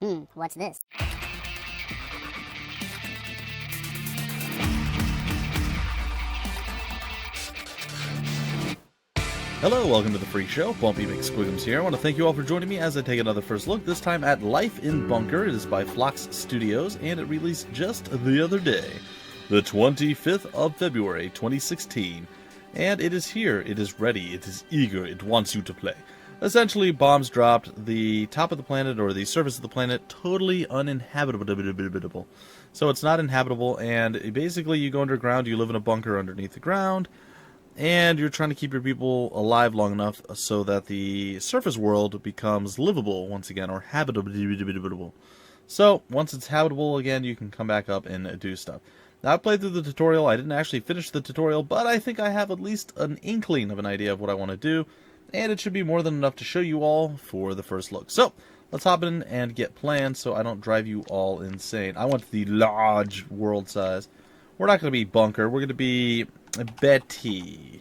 What's this? Hello, welcome to the Freak Show. Bumpy McSquigums here. I want to thank you all for joining me as I take another first look, this time at Life in Bunker. It is by Phlox Studios, and it released just the other day, the 25th of February, 2016. And it is here, it is ready, it is eager, it wants you to play. Essentially, bombs dropped, the top of the planet, or the surface of the planet, totally uninhabitable. So it's not inhabitable, and basically you go underground, you live in a bunker underneath the ground, and you're trying to keep your people alive long enough so that the surface world becomes livable once again, or habitable. So, once it's habitable again, you can come back up and do stuff. Now, I played through the tutorial. I didn't actually finish the tutorial, but I think I have at least an inkling of an idea of what I want to do, and it should be more than enough to show you all for the first look. So, let's hop in and get planned so I don't drive you all insane. I want the large world size. We're not going to be bunker. We're going to be Betty.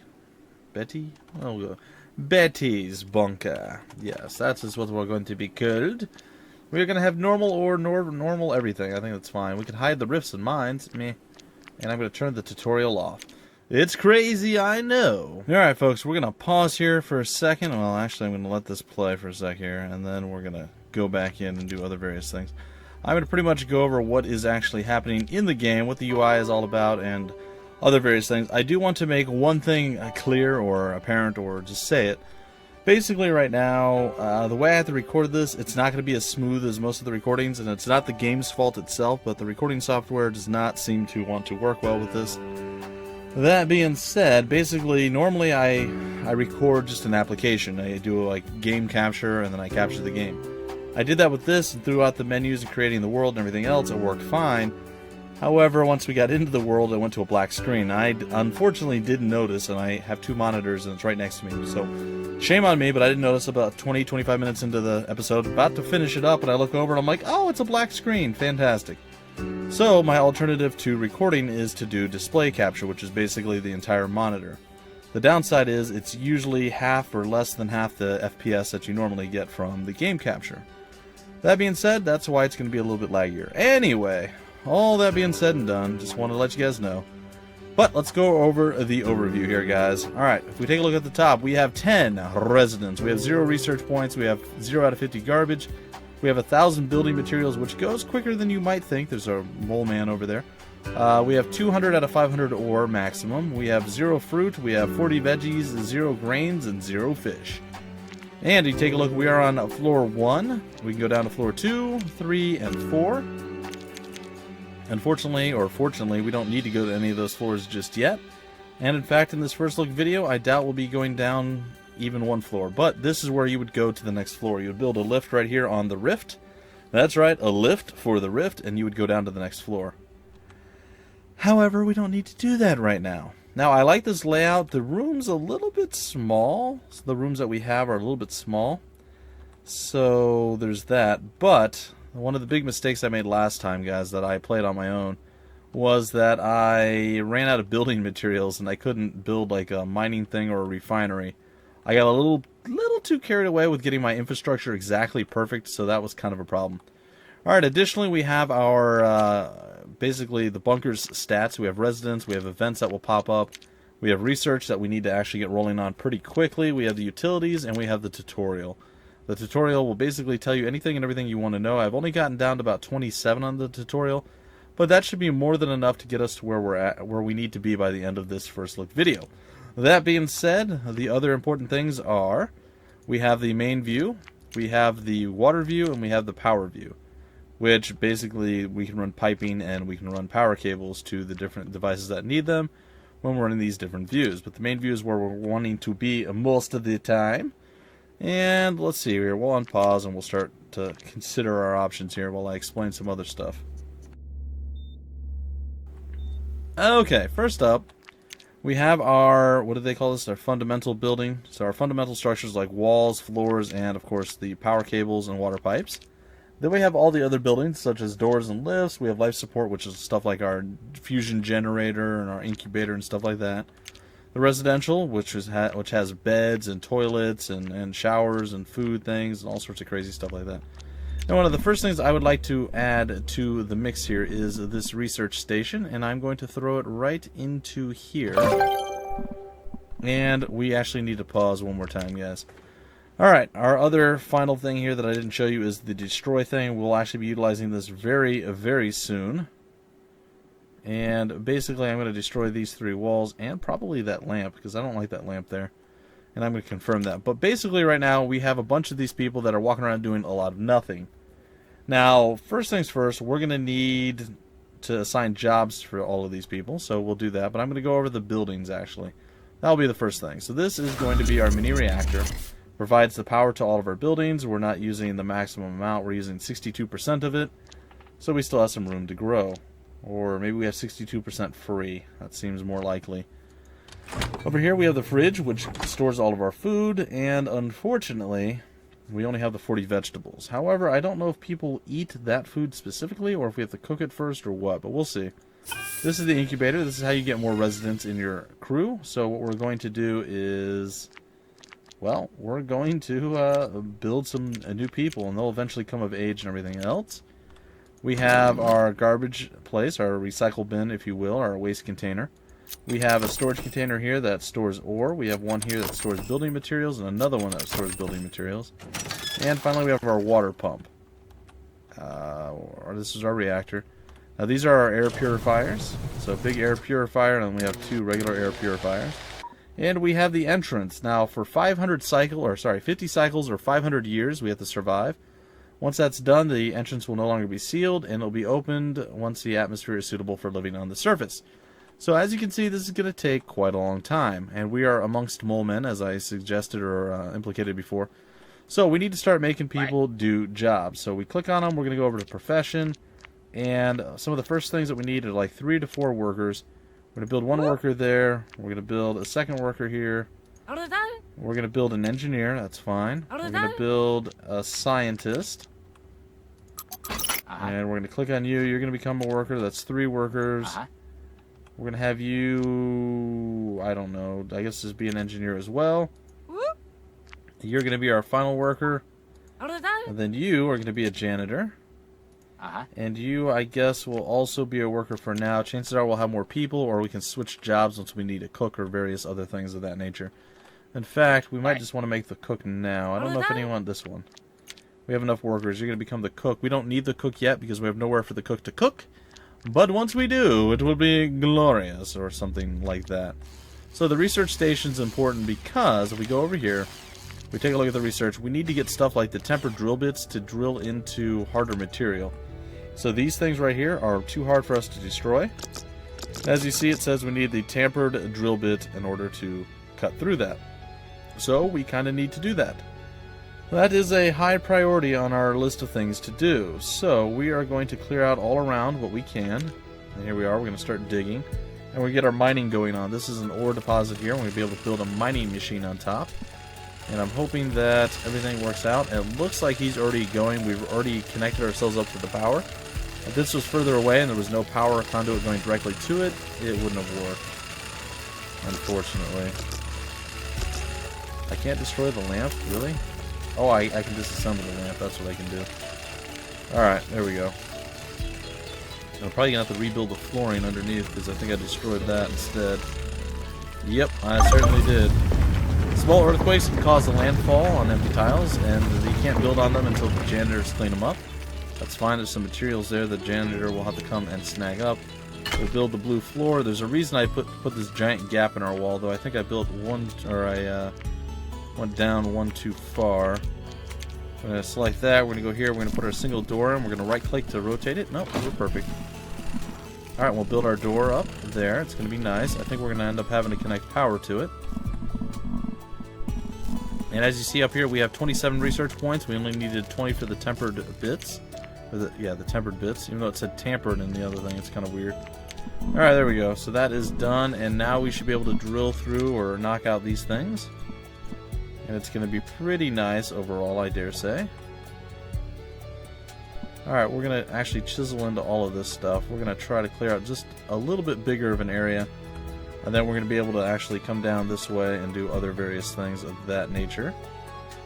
Betty? Oh, Betty's bunker. Yes, that is what we're going to be called. We're going to have normal or normal everything. I think that's fine. We can hide the rifts and mines. Meh. And I'm going to turn the tutorial off. It's crazy, I know. Alright, folks, we're going to pause here for a second. Well, actually, I'm going to let this play for a sec here, and then we're going to go back in and do other various things. I'm going to pretty much go over what is actually happening in the game, what the UI is all about, and other various things. I do want to make one thing clear or apparent, or just say it. Basically, right now, the way I have to record this, it's not going to be as smooth as most of the recordings, and it's not the game's fault itself, but the recording software does not seem to want to work well with this. That being said, basically, normally I record just an application. I do like game capture, and then I capture the game. I did that with this, and throughout the menus and creating the world and everything else, it worked fine. However, once we got into the world, it went to a black screen. I unfortunately didn't notice, and I have two monitors, and it's right next to me. So, shame on me, but I didn't notice about 20-25 minutes into the episode. About to finish it up, and I look over, and I'm like, oh, it's a black screen. Fantastic. So, my alternative to recording is to do display capture, which is basically the entire monitor. The downside is it's usually half or less than half the FPS that you normally get from the game capture. That being said, that's why it's going to be a little bit laggier. Anyway, all that being said and done, just wanted to let you guys know. But let's go over the overview here, guys. Alright, if we take a look at the top, we have 10 residents. We have 0 research points. We have 0 out of 50 garbage. We have 1,000 building materials, which goes quicker than you might think. There's a Moleman over there. We have 200 out of 500 ore maximum. We have 0 fruit. We have 40 veggies, 0 grains, and 0 fish. And you take a look, we are on floor 1. We can go down to floor 2, 3, and 4. Unfortunately, or fortunately, we don't need to go to any of those floors just yet. And in fact, in this first look video, I doubt we'll be going down even one floor. But this is where you would go to the next floor. You would build a lift right here on the rift. That's right, a lift for the rift, and you would go down to the next floor. However, we don't need to do that right now. Now, I like this layout. The room's a little bit small. So the rooms that we have are a little bit small. So there's that. But one of the big mistakes I made last time, guys, that I played on my own, was that I ran out of building materials and I couldn't build like a mining thing or a refinery. I got a little too carried away with getting my infrastructure exactly perfect, so that was kind of a problem. Alright, additionally, we have our, basically the bunker's stats. We have residents, we have events that will pop up, we have research that we need to actually get rolling on pretty quickly, we have the utilities, and we have the tutorial. The tutorial will basically tell you anything and everything you want to know. I've only gotten down to about 27 on the tutorial, but that should be more than enough to get us to where we're at, where we need to be by the end of this first look video. That being said, the other important things are, we have the main view, we have the water view, and we have the power view, which basically we can run piping and we can run power cables to the different devices that need them when we're in these different views. But the main view is where we're wanting to be most of the time. And let's see here, we'll unpause and we'll start to consider our options here while I explain some other stuff. Okay, first up, we have our, what do they call this, our fundamental building. So our fundamental structures like walls, floors, and of course the power cables and water pipes. Then we have all the other buildings, such as doors and lifts. We have life support, which is stuff like our fusion generator and our incubator and stuff like that. The residential, which has beds and toilets and showers and food things and all sorts of crazy stuff like that. Now, one of the first things I would like to add to the mix here is this research station, and I'm going to throw it right into here. And we actually need to pause one more time, guys. Alright, our other final thing here that I didn't show you is the destroy thing. We'll actually be utilizing this very, very soon. And basically I'm going to destroy these 3 walls and probably that lamp, because I don't like that lamp there. And I'm going to confirm that. But basically right now we have a bunch of these people that are walking around doing a lot of nothing. Now, first things first, we're going to need to assign jobs for all of these people, so we'll do that. But I'm going to go over the buildings, actually. That'll be the first thing. So this is going to be our mini reactor. Provides the power to all of our buildings. We're not using the maximum amount. We're using 62% of it. So we still have some room to grow. Or maybe we have 62% free. That seems more likely. Over here we have the fridge, which stores all of our food. And unfortunately, we only have the 40 vegetables. However, I don't know if people eat that food specifically or if we have to cook it first or what. But we'll see. This is the incubator. This is how you get more residents in your crew. So what we're going to do is... well, we're going to build some new people, and they'll eventually come of age and everything else. We have our garbage place, our recycle bin, if you will, our waste container. We have a storage container here that stores ore. We have one here that stores building materials, and another one that stores building materials. And finally, we have our water pump. This is our reactor. Now, these are our air purifiers. So, a big air purifier, and then we have 2 regular air purifiers. And we have the entrance. Now, for 50 cycles or 500 years, we have to survive. Once that's done, the entrance will no longer be sealed, and it'll be opened once the atmosphere is suitable for living on the surface. So, as you can see, this is going to take quite a long time. And we are amongst Moleman, as I suggested or implicated before. So, we need to start making people do jobs. So, we click on them. We're going to go over to profession. And some of the first things that we need are like 3 to 4 workers. We're going to build 1 worker there. We're going to build a 2nd worker here. We're going to build an engineer. That's fine. We're going to build a scientist. And we're going to click on you. You're going to become a worker. That's 3 workers. We're going to have you... I don't know. I guess just be an engineer as well. You're going to be our final worker. And then you are going to be a janitor. And you, I guess, will also be a worker for now. Chances are we'll have more people, or we can switch jobs once we need a cook or various other things of that nature. In fact, we might just want to make the cook now. I don't know if anyone wants this one. We have enough workers. You're going to become the cook. We don't need the cook yet because we have nowhere for the cook to cook. But once we do, it will be glorious, or something like that. So the research station's important because if we go over here, we take a look at the research, we need to get stuff like the tempered drill bits to drill into harder material. So these things right here are too hard for us to destroy. As you see, it says we need the tampered drill bit in order to cut through that. So we kind of need to do that. That is a high priority on our list of things to do. So we are going to clear out all around what we can. And here we are. We're going to start digging. And we get our mining going on. This is an ore deposit here. We're going to be able to build a mining machine on top. And I'm hoping that everything works out. It looks like he's already going. We've already connected ourselves up to the power. If this was further away and there was no power conduit going directly to it, it wouldn't have worked. Unfortunately. I can't destroy the lamp? Really? Oh, I can disassemble the lamp. That's what I can do. Alright, there we go. I'm probably going to have to rebuild the flooring underneath because I think I destroyed that instead. Yep, I certainly did. Small earthquakes can cause a landfall on empty tiles, and you can't build on them until the janitors clean them up. That's fine. There's some materials there the janitor will have to come and snag up. We'll build the blue floor. There's a reason I put this giant gap in our wall, though. I think I built one, or I went down one too far. We're going to select that. We're going to go here. We're going to put our single door in. We're going to right-click to rotate it. Nope, we're perfect. Alright, we'll build our door up there. It's going to be nice. I think we're going to end up having to connect power to it. And as you see up here, we have 27 research points. We only needed 20 for the tempered bits. The tempered bits. Even though it said tampered in the other thing, it's kind of weird. Alright, there we go. So that is done, and now we should be able to drill through or knock out these things. And it's going to be pretty nice overall, I dare say. Alright, we're going to actually chisel into all of this stuff. We're going to try to clear out just a little bit bigger of an area. And then we're going to be able to actually come down this way and do other various things of that nature.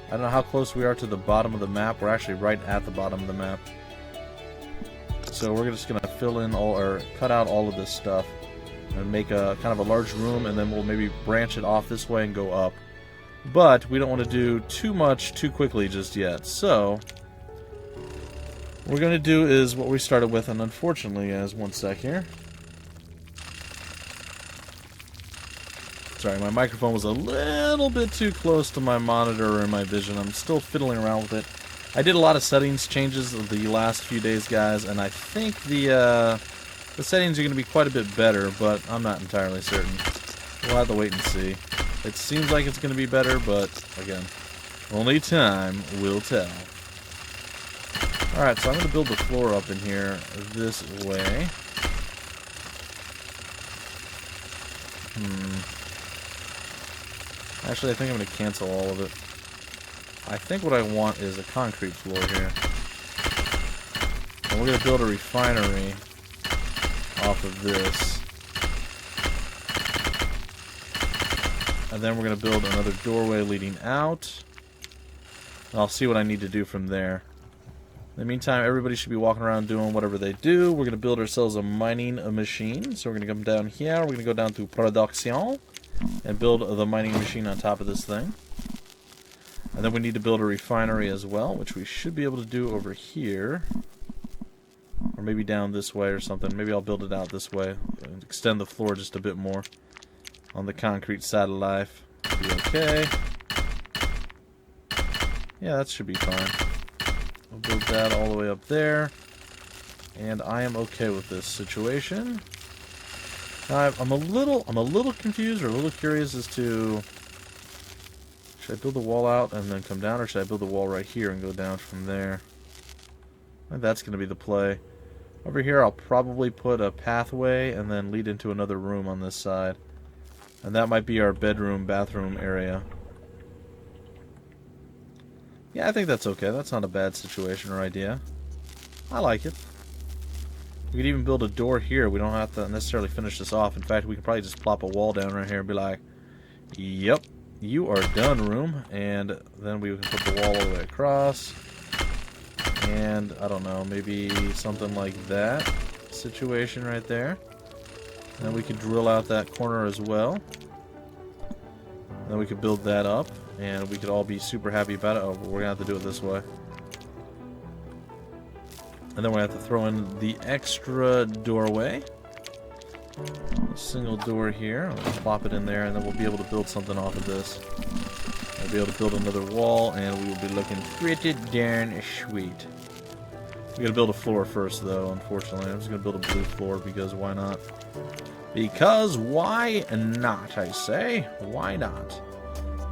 I don't know how close we are to the bottom of the map. We're actually right at the bottom of the map. So we're just going to fill in all, or cut out all of this stuff and make a kind of a large room, and then we'll maybe branch it off this way and go up. But we don't want to do too much too quickly just yet. So what we're going to do is what we started with, and unfortunately, guys, one sec here. Sorry, my microphone was a little bit too close to my monitor or my vision. I'm still fiddling around with it. I did a lot of settings changes the last few days, guys, and I think the settings are going to be quite a bit better, but I'm not entirely certain. We'll have to wait and see. It seems like it's going to be better, but again, only time will tell. Alright, so I'm going to build the floor up in here this way. Actually, I think I'm going to cancel all of it. I think what I want is a concrete floor here. And we're going to build a refinery off of this. And then we're going to build another doorway leading out. And I'll see what I need to do from there. In the meantime, everybody should be walking around doing whatever they do. We're going to build ourselves a mining machine. So we're going to come down here. We're going to go down to production and build the mining machine on top of this thing. And then we need to build a refinery as well, which we should be able to do over here. Or maybe down this way or something. Maybe I'll build it out this way. And extend the floor just a bit more on the concrete side of life. Be okay. Yeah, that should be fine. We'll build that all the way up there. And I am okay with this situation. Now, I'm a little confused or a little curious as to, should I build the wall out and then come down, or should I build the wall right here and go down from there? I think that's going to be the play. Over here I'll probably put a pathway and then lead into another room on this side. And that might be our bedroom, bathroom area. Yeah, I think that's okay. That's not a bad situation or idea. I like it. We could even build a door here. We don't have to necessarily finish this off. In fact, we could probably just plop a wall down right here and be like, yep, you are done, room. And then we can put the wall all the way across. And, I don't know, maybe something like that situation right there. And then we could drill out that corner as well. And then we could build that up. And we could all be super happy about it. Oh, but we're going to have to do it this way. And then we have to throw in the extra doorway. A single door here. I'll plop it in there, and then we'll be able to build something off of this. We'll be able to build another wall, and we will be looking pretty darn sweet. We gotta build a floor first, though, unfortunately. I'm just gonna build a blue floor, because why not? Because why not, I say? Why not?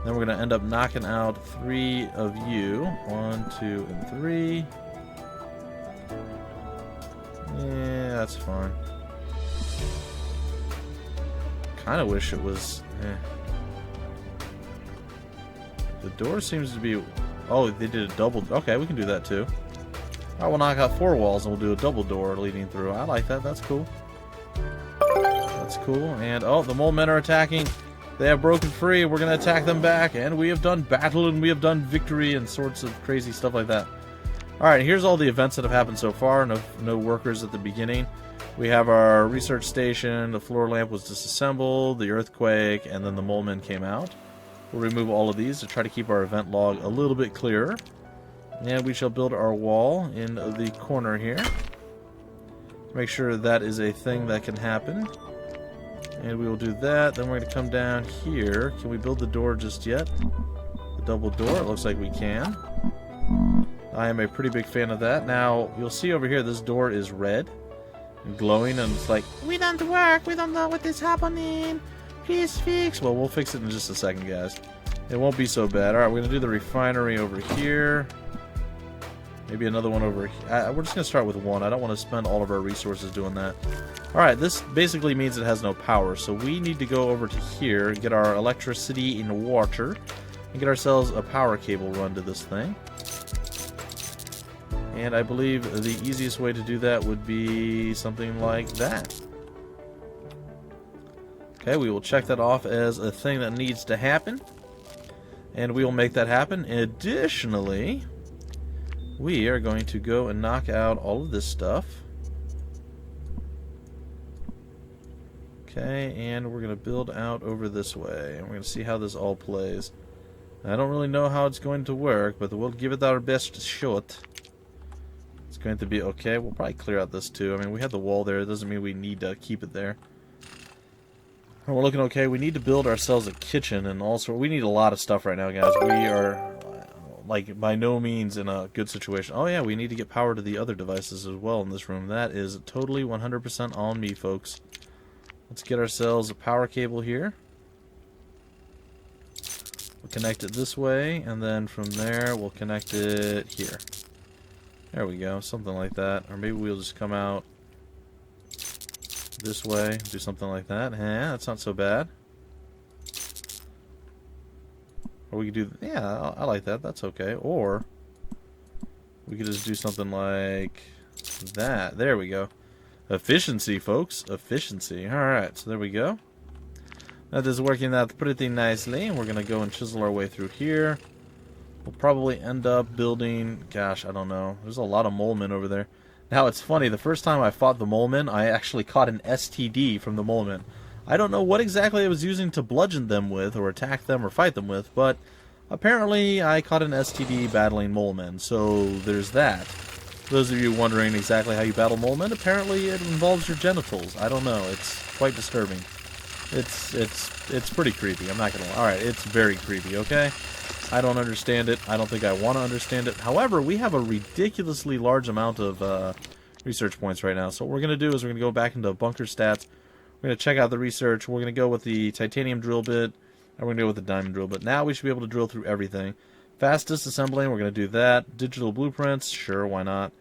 Then we're gonna end up knocking out 3 of you. 1, 2, and 3. Yeah, that's fine. Kinda wish it was... The door seems to be... Oh, they did a double... Okay, we can do that too. Alright, we'll knock out 4 walls and we'll do a double door leading through. I like that, that's cool. That's cool. And, oh, the Molemen are attacking. They have broken free. We're going to attack them back. And we have done battle and we have done victory and sorts of crazy stuff like that. Alright, here's all the events that have happened so far. No workers at the beginning. We have our research station. The floor lamp was disassembled. The earthquake. And then the Molemen came out. We'll remove all of these to try to keep our event log a little bit clearer. And we shall build our wall in the corner here. Make sure that is a thing that can happen. And we will do that. Then we're going to come down here. Can we build the door just yet? The double door? It looks like we can. I am a pretty big fan of that. Now, you'll see over here, this door is red and glowing, and it's like, we don't work, we don't know what is happening. Please fix. Well, we'll fix it in just a second, guys. It won't be so bad. Alright, we're going to do the refinery over here. Maybe another one over here. We're just going to start with one. I don't want to spend all of our resources doing that. Alright, this basically means it has no power, so we need to go over to here, get our electricity and water, and get ourselves a power cable run to this thing. And I believe the easiest way to do that would be something like that. Okay, we will check that off as a thing that needs to happen. And we will make that happen. Additionally, we are going to go and knock out all of this stuff. Okay, and we're going to build out over this way. And we're going to see how this all plays. I don't really know how it's going to work, but we'll give it our best shot. It's going to be okay. We'll probably clear out this too. I mean, we have the wall there. It doesn't mean we need to keep it there. And we're looking okay. We need to build ourselves a kitchen, and also we need a lot of stuff right now, guys. We are, like, by no means in a good situation. Oh yeah, we need to get power to the other devices as well in this room. That is totally 100% on me, folks. Let's get ourselves a power cable here. We'll connect it this way, and then from there we'll connect it here. There we go, something like that. Or maybe we'll just come out this way, do something like that. That's not so bad. Or we could do, yeah, I like that. That's okay. Or we could just do something like that. There we go. Efficiency, folks. Efficiency. Alright, so there we go. That is working out pretty nicely. And we're going to go and chisel our way through here. We'll probably end up building, gosh, I don't know. There's a lot of Moleman over there. Now, it's funny. The first time I fought the Moleman, I actually caught an STD from the Moleman. I don't know what exactly I was using to bludgeon them with, or attack them, or fight them with, but apparently I caught an STD battling Moleman. So there's that. For those of you wondering exactly how you battle Moleman, apparently it involves your genitals. I don't know. It's quite disturbing. It's pretty creepy. I'm not gonna lie. Alright, it's very creepy, okay? I don't understand it. I don't think I want to understand it. However, we have a ridiculously large amount of research points right now. So what we're going to do is we're going to go back into bunker stats. We're going to check out the research. We're going to go with the titanium drill bit. And we're going to go with the diamond drill bit. Now we should be able to drill through everything. Fast disassembling, we're going to do that. Digital blueprints, sure, why not?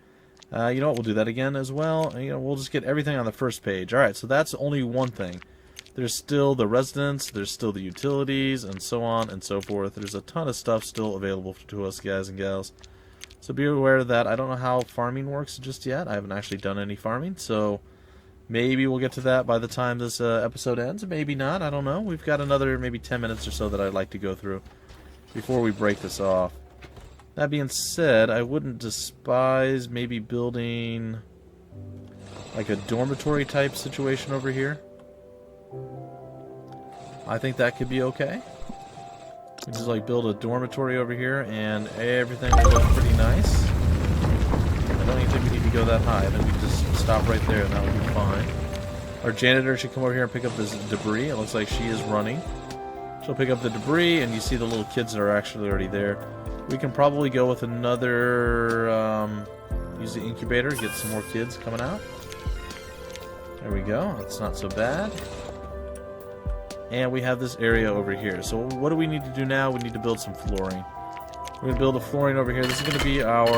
You know what, we'll do that again as well. You know, we'll just get everything on the first page. Alright, so that's only one thing. There's still the residents, there's still the utilities, and so on and so forth. There's a ton of stuff still available to us, guys and gals. So be aware of that. I don't know how farming works just yet. I haven't actually done any farming, so maybe we'll get to that by the time this episode ends. Maybe not, I don't know. We've got another maybe 10 minutes or so that I'd like to go through before we break this off. That being said, I wouldn't despise maybe building like a dormitory type situation over here. I think that could be okay. We just like build a dormitory over here and everything will look pretty nice. I don't even think we need to go that high. I think we just stop right there and that would be fine. Our janitor should come over here and pick up this debris. It looks like she is running. She'll pick up the debris and you see the little kids that are actually already there. We can probably go with another, use the incubator, get some more kids coming out. There we go. That's not so bad. And we have this area over here. So what do we need to do now? We need to build some flooring. We're going to build a flooring over here. This is going to be our,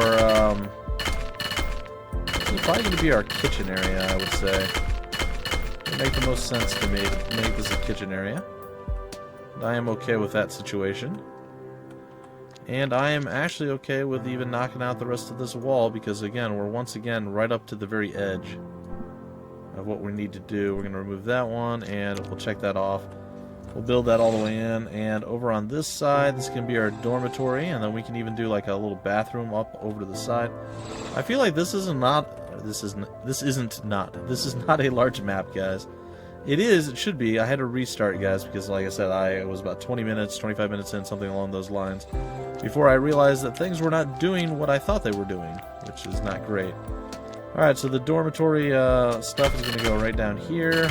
it's probably going to be our kitchen area, I would say. It would make the most sense to me to make this a kitchen area. And I am okay with that situation. And I am actually okay with even knocking out the rest of this wall because, again, we're once again right up to the very edge of what we need to do. We're going to remove that one, and we'll check that off. We'll build that all the way in, and over on this side, this can be our dormitory, and then we can even do like a little bathroom up over to the side. I feel like this isn't not a large map, guys. It should be. I had to restart, guys, because like I said, I was about 20 minutes, 25 minutes in, something along those lines, before I realized that things were not doing what I thought they were doing, which is not great. Alright, so the dormitory stuff is going to go right down here.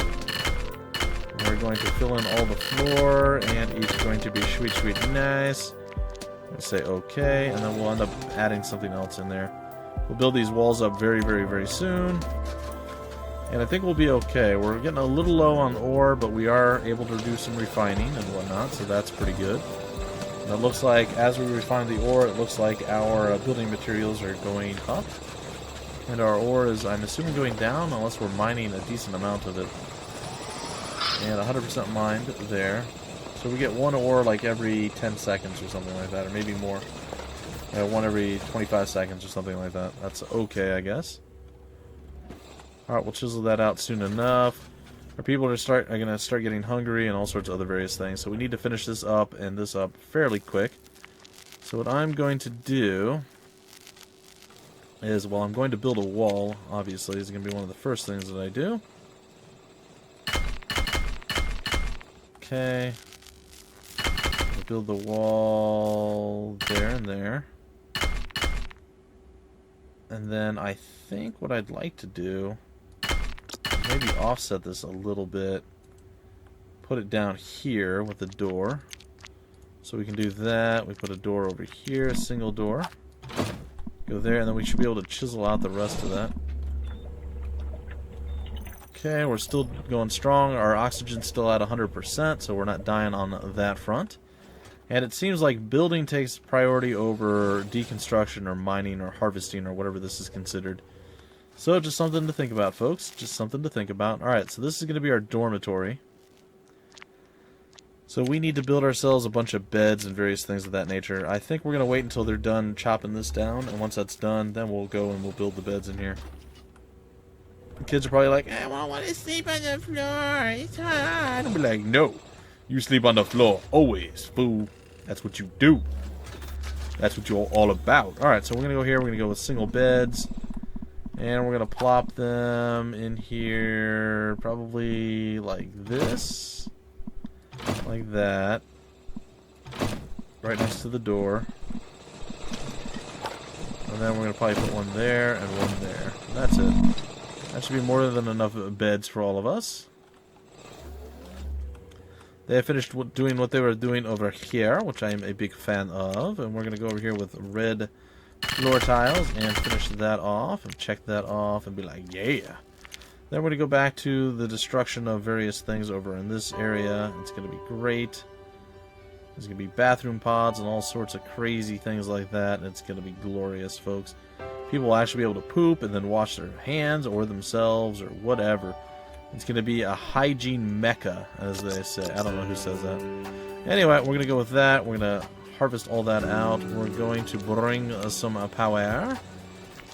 We're going to fill in all the floor, and it's going to be sweet nice. We'll say okay, and then we'll end up adding something else in there. We'll build these walls up very soon. And I think we'll be okay. We're getting a little low on ore, but we are able to do some refining and whatnot, so that's pretty good. And it looks like as we refine the ore, it looks like our building materials are going up. And our ore is, I'm assuming, going down, unless we're mining a decent amount of it. And 100% mined there. So we get one ore like every 10 seconds or something like that, or maybe more. One every 25 seconds or something like that. That's okay, I guess. Alright, we'll chisel that out soon enough. Our people are going to start getting hungry and all sorts of other various things. So we need to finish this up and this up fairly quick. So what I'm going to do is, well, I'm going to build a wall. Obviously, it's going to be one of the first things that I do. Okay. I'll build the wall there and there. And then I think what I'd like to do, maybe offset this a little bit. Put it down here with the door. So we can do that. We put a door over here, a single door. Go there, and then we should be able to chisel out the rest of that. Okay, we're still going strong. Our oxygen's still at 100%, so we're not dying on that front. And it seems like building takes priority over deconstruction or mining or harvesting or whatever this is considered. So just something to think about, folks. Just something to think about. Alright, so this is going to be our dormitory. So we need to build ourselves a bunch of beds and various things of that nature. I think we're going to wait until they're done chopping this down, and once that's done, then we'll go and we'll build the beds in here. The kids are probably like, I don't want to sleep on the floor, it's hot. I'll be like, no, you sleep on the floor, always, fool. That's what you do. That's what you're all about. Alright, so we're going to go here, we're going to go with single beds. And we're going to plop them in here, probably like this. Like that. Right next to the door. And then we're going to probably put one there and one there. And that's it. That should be more than enough beds for all of us. They have finished doing what they were doing over here, which I am a big fan of. And we're going to go over here with red floor tiles and finish that off and check that off and be like, yeah. Then we're going to go back to the destruction of various things over in this area. It's going to be great. There's going to be bathroom pods and all sorts of crazy things like that. And it's going to be glorious, folks. People will actually be able to poop and then wash their hands or themselves or whatever. It's going to be a hygiene Mecca, as they say. I don't know who says that. Anyway, we're going to go with that. We're going to harvest all that out. We're going to bring some power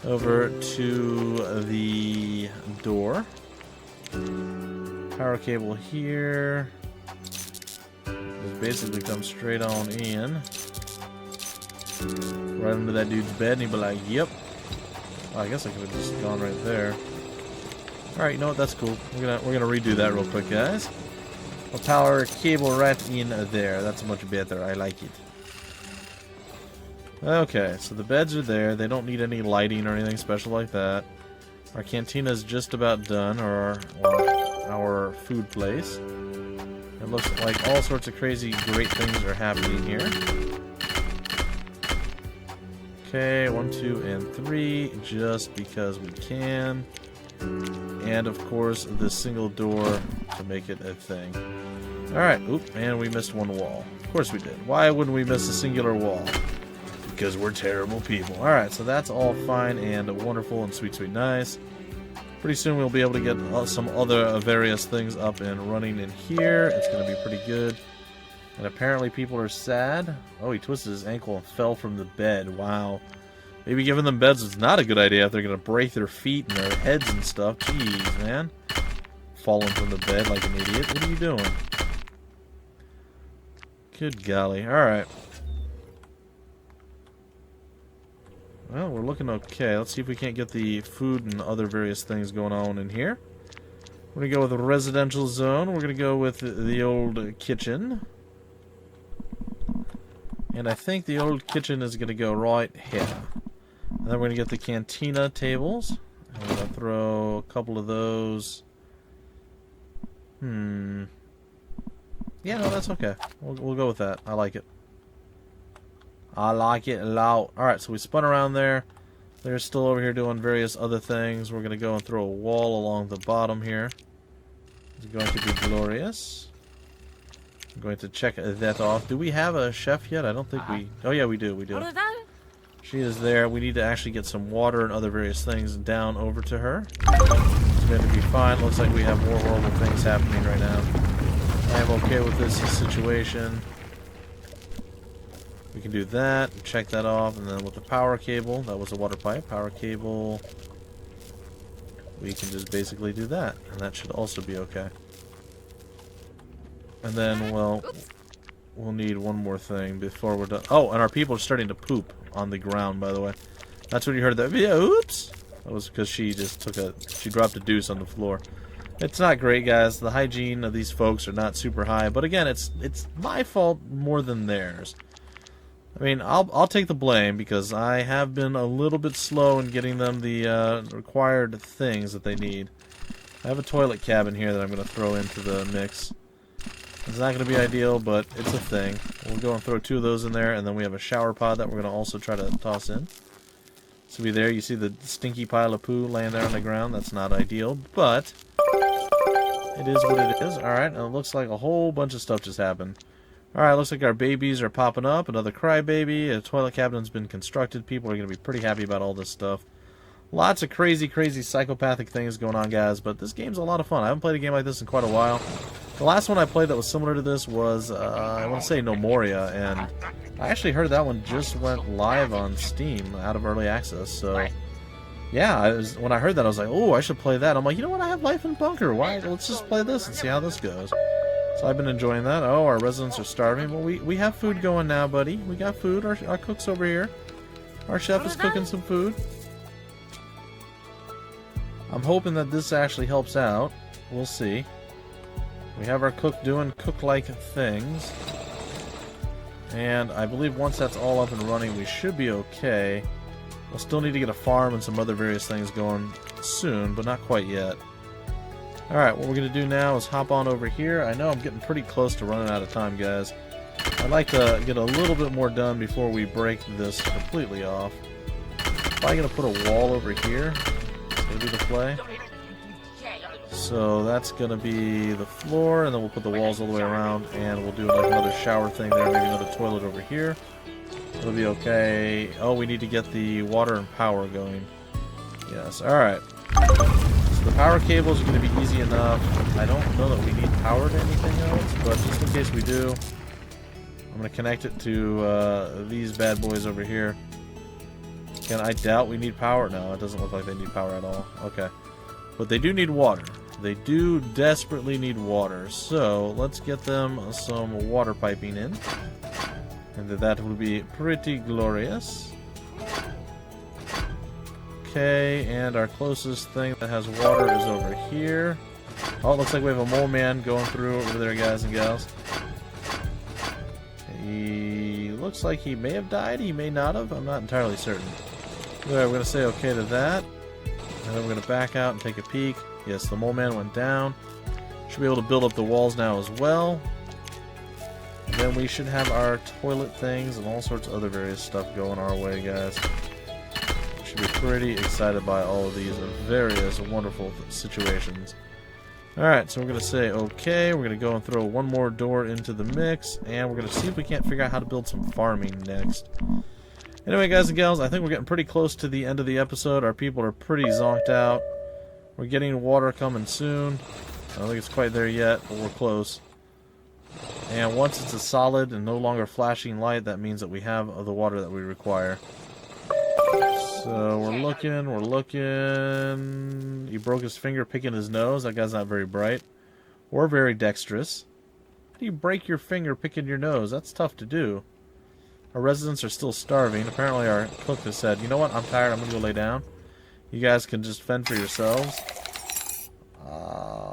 over to the door. Power cable here. Just basically come straight on in. Right under that dude's bed, and he'd be like, yep. Oh, I guess I could have just gone right there. Alright, you know what? That's cool. We're gonna redo that real quick, guys. A power cable right in there. That's much better. I like it. Okay, so the beds are there. They don't need any lighting or anything special like that. Our cantina is just about done, or our food place. It looks like all sorts of crazy great things are happening here. Okay, 1, 2, and 3, just because we can. And of course, the single door to make it a thing. Alright, oop, and we missed one wall. Of course we did. Why wouldn't we miss a singular wall? Because we're terrible people. Alright, so that's all fine and wonderful and sweet, sweet, nice. Pretty soon we'll be able to get some other various things up and running in here. It's going to be pretty good. And apparently people are sad. Oh, he twisted his ankle and fell from the bed. Wow. Maybe giving them beds is not a good idea if they're going to break their feet and their heads and stuff. Jeez, man. Falling from the bed like an idiot. What are you doing? Good golly. Alright. Well, we're looking okay. Let's see if we can't get the food and other various things going on in here. We're going to go with a residential zone. We're going to go with the old kitchen. And I think the old kitchen is going to go right here. And then we're going to get the cantina tables. And we're going to throw a couple of those. Yeah, no, that's okay. We'll go with that. I like it. I like it a lot. Alright, so we spun around there. They're still over here doing various other things. We're going to go and throw a wall along the bottom here. It's going to be glorious. I'm going to check that off. Do we have a chef yet? I don't think we... Oh, yeah, we do. We do. She is there. We need to actually get some water and other various things down over to her. It's going to be fine. Looks like we have more horrible things happening right now. I am okay with this situation. We can do that, check that off, and then with the power cable, that was a water pipe, power cable, we can just basically do that, and that should also be okay. And then, well, we'll need one more thing before we're done. Oh, and our people are starting to poop on the ground, by the way. That's when you heard that video. Oops! That was because she just she dropped a deuce on the floor. It's not great, guys. The hygiene of these folks are not super high. But again, it's my fault more than theirs. I mean, I'll take the blame because I have been a little bit slow in getting them the required things that they need. I have a toilet cabin here that I'm going to throw into the mix. It's not going to be ideal, but it's a thing. We'll go and throw 2 of those in there, and then we have a shower pod that we're going to also try to toss in. So be there, you see the stinky pile of poo laying there on the ground. That's not ideal, but it is what it is. Alright, and it looks like a whole bunch of stuff just happened. Alright, looks like our babies are popping up. Another crybaby. A toilet cabinet's been constructed. People are going to be pretty happy about all this stuff. Lots of crazy, crazy psychopathic things going on, guys, but this game's a lot of fun. I haven't played a game like this in quite a while. The last one I played that was similar to this was, I want to say No Moria, and I actually heard that one just went live on Steam out of early access, so yeah, when I heard that I was like, oh, I should play that. I'm like, you know what, I have Life in Bunker, why? Let's just play this and see how this goes. So I've been enjoying that. Oh, our residents are starving. Well, we have food going now, buddy. We got food. Our cook's over here. Our chef is cooking some food. I'm hoping that this actually helps out. We'll see. We have our cook doing cook-like things. And I believe once that's all up and running, we should be okay. We'll still need to get a farm and some other various things going soon, but not quite yet. Alright, what we're going to do now is hop on over here. I know I'm getting pretty close to running out of time, guys. I'd like to get a little bit more done before we break this completely off. Probably going to put a wall over here. Gonna do the play. So that's gonna be the floor, and then we'll put the walls all the way around, and we'll do like another shower thing there, maybe another toilet over here. It'll be okay. Oh, we need to get the water and power going. Yes, alright. So the power cables are gonna be easy enough. I don't know that we need power to anything else, but just in case we do, I'm gonna connect it to these bad boys over here. Again, I doubt we need power. No, it doesn't look like they need power at all. Okay. But they do need water. They do desperately need water. So, let's get them some water piping in. And that will be pretty glorious. Okay, and our closest thing that has water is over here. Oh, it looks like we have a Moleman going through over there, guys and gals. He looks like he may have died. He may not have. I'm not entirely certain. Alright, we're going to say okay to that. And then we're going to back out and take a peek. Yes, the Moleman went down. Should be able to build up the walls now as well. And then we should have our toilet things and all sorts of other various stuff going our way, guys. Should be pretty excited by all of these various wonderful situations. Alright, so we're going to say okay. We're going to go and throw one more door into the mix. And we're going to see if we can't figure out how to build some farming next. Anyway, guys and gals, I think we're getting pretty close to the end of the episode. Our people are pretty zonked out. We're getting water coming soon. I don't think it's quite there yet, but we're close. And once it's a solid and no longer flashing light, that means that we have the water that we require. So we're looking. He broke his finger picking his nose. That guy's not very bright. Or very dexterous. How do you break your finger picking your nose? That's tough to do. Our residents are still starving. Apparently our cook has said, you know what, I'm tired, I'm going to go lay down. You guys can just fend for yourselves.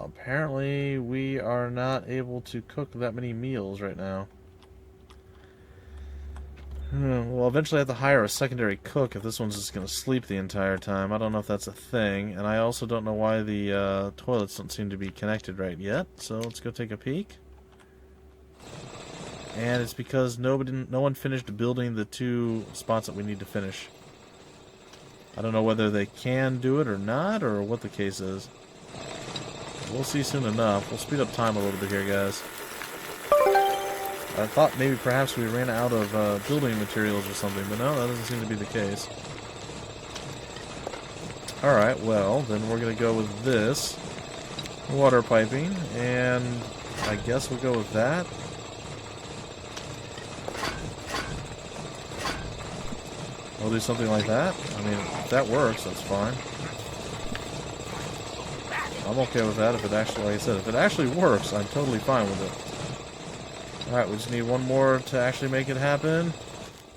Apparently we are not able to cook that many meals right now. We'll eventually have to hire a secondary cook if this one's just going to sleep the entire time. I don't know if that's a thing. And I also don't know why the toilets don't seem to be connected right yet. So let's go take a peek. And it's because no one finished building the 2 spots that we need to finish. I don't know whether they can do it or not, or what the case is. We'll see soon enough. We'll speed up time a little bit here, guys. I thought maybe perhaps we ran out of building materials or something, but no, that doesn't seem to be the case. Alright, well, then we're going to go with this. Water piping, and I guess we'll go with that. We'll do something like that. I mean, if that works, that's fine. I'm okay with that if it actually, like I said, if it actually works, I'm totally fine with it. Alright, we just need one more to actually make it happen.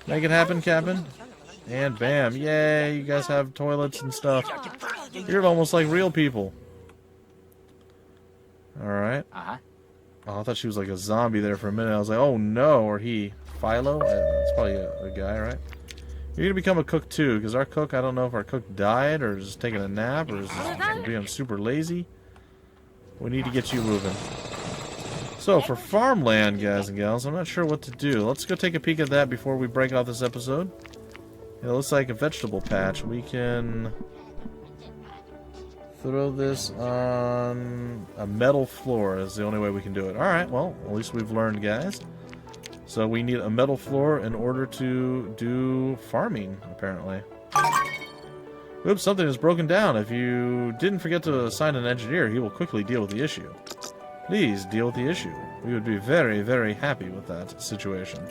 Make it happen, Captain. And bam. Yay, you guys have toilets and stuff. You're almost like real people. Alright. Oh, I thought she was like a zombie there for a minute. I was like, oh no, or he. Philo? That's probably a guy, right? You're gonna become a cook too, because our cook, I don't know if our cook died, or is just taking a nap, or is just being super lazy. We need to get you moving. So, for farmland, guys and gals, I'm not sure what to do. Let's go take a peek at that before we break off this episode. It looks like a vegetable patch. We can throw this on a metal floor. Is the only way we can do it. Alright, well, at least we've learned, guys. So we need a metal floor in order to do farming, apparently. Oops, something is broken down. If you didn't forget to assign an engineer, he will quickly deal with the issue. Please deal with the issue. We would be very, very happy with that situation.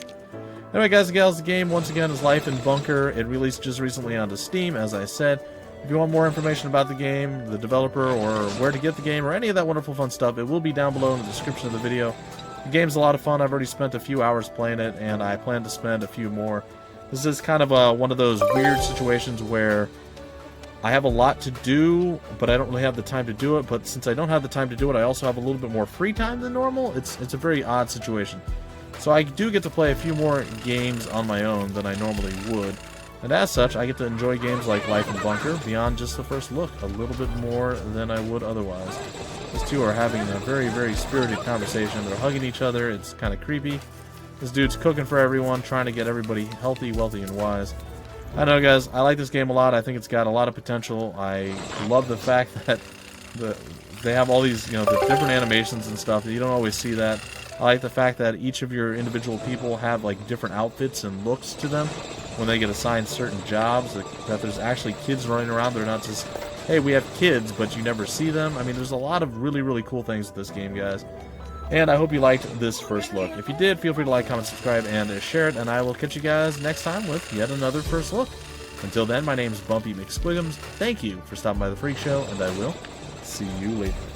Anyway, guys and gals, the game, once again, is Life in Bunker. It released just recently onto Steam, as I said. If you want more information about the game, the developer, or where to get the game, or any of that wonderful fun stuff, it will be down below in the description of the video. The game's a lot of fun. I've already spent a few hours playing it, and I plan to spend a few more. This is kind of one of those weird situations where I have a lot to do, but I don't really have the time to do it. But since I don't have the time to do it, I also have a little bit more free time than normal. It's a very odd situation. So I do get to play a few more games on my own than I normally would. And as such, I get to enjoy games like Life in Bunker beyond just the first look, a little bit more than I would otherwise. These two are having a very, very spirited conversation. They're hugging each other. It's kind of creepy. This dude's cooking for everyone, trying to get everybody healthy, wealthy, and wise. I know, guys, I like this game a lot. I think it's got a lot of potential. I love the fact that they have all these, the different animations and stuff. You don't always see that. I like the fact that each of your individual people have like different outfits and looks to them when they get assigned certain jobs. That there's actually kids running around. They're not just, hey, we have kids, but you never see them. I mean, there's a lot of really, really cool things with this game, guys. And I hope you liked this first look. If you did, feel free to like, comment, subscribe, and share it. And I will catch you guys next time with yet another first look. Until then, my name is Bumpy McSquigums. Thank you for stopping by the Freak Show, and I will see you later.